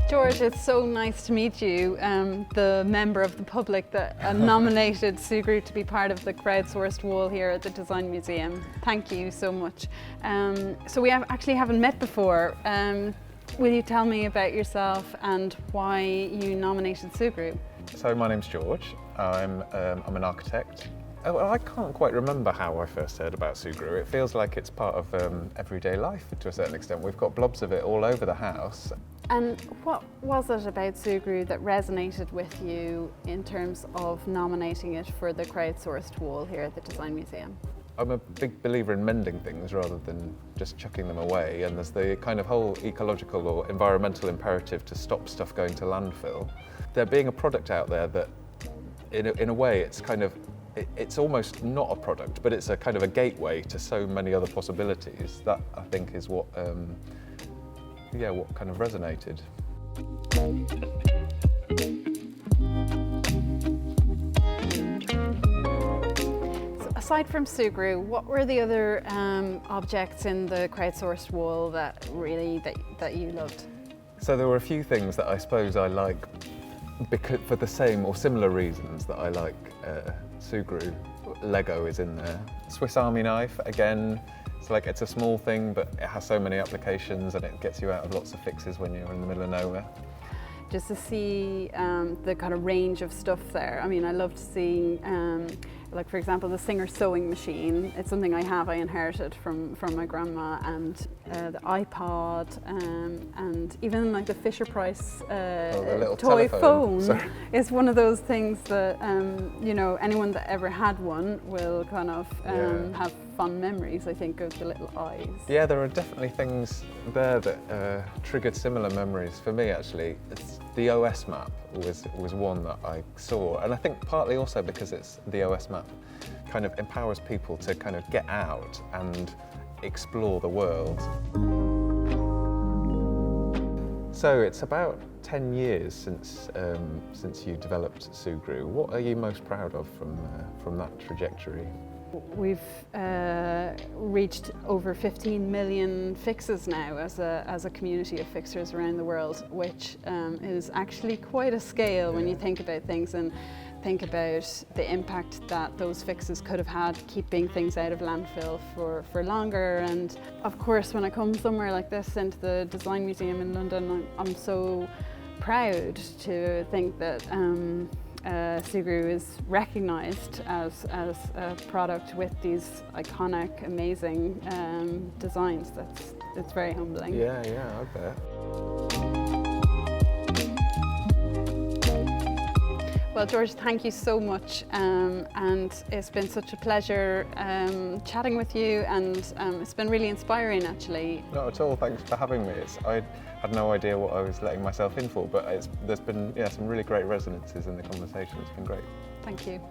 George, it's so nice to meet you, the member of the public that nominated Sugru to be part of the crowdsourced wall here at the Design Museum. Thank you so much. So we actually haven't met before. Will you tell me about yourself and why you nominated Sugru? So my name's George. I'm an architect. I can't quite remember how I first heard about Sugru. It feels like it's part of everyday life to a certain extent. We've got blobs of it all over the house. And what was it about Sugru that resonated with you in terms of nominating it for the crowdsourced wall here at the Design Museum? I'm a big believer in mending things rather than just chucking them away, and there's the kind of whole ecological or environmental imperative to stop stuff going to landfill. There being a product out there that, in a way, it's kind of it's almost not a product, but it's a kind of a gateway to so many other possibilities. That, I think, is what kind of resonated. So aside from Sugru, what were the other objects in the crowdsourced wall that you loved? So there were a few things that I suppose I like because for the same or similar reasons that I like Sugru. Lego is in there. Swiss Army knife, again, it's a small thing, but it has so many applications and it gets you out of lots of fixes when you're in the middle of nowhere. Just to see the kind of range of stuff there. I mean, I loved seeing, like for example, the Singer sewing machine. It's something I inherited from my grandma, and the iPod, and even like the Fisher-Price toy phone is one of those things that anyone that ever had one will kind of have fond memories, I think, of the little eyes. Yeah, there are definitely things there that triggered similar memories for me. Actually, the OS map was one that I saw, and I think partly also because the OS map kind of empowers people to kind of get out and explore the world. So it's about 10 years since you developed Sugru. What are you most proud of from that trajectory? We've reached over 15 million fixes now as a community of fixers around the world, which is actually quite a scale when you think about things and think about the impact that those fixes could have had keeping things out of landfill for longer. And of course, when I come somewhere like this into the Design Museum in London, I'm so proud to think that Sugru is recognised as a product with these iconic, amazing designs. It's very humbling. Yeah, I bet. Well, George, thank you so much, and it's been such a pleasure chatting with you, and it's been really inspiring, actually. Not at all. Thanks for having me. I had no idea what I was letting myself in for, but there's been some really great resonances in the conversation. It's been great. Thank you.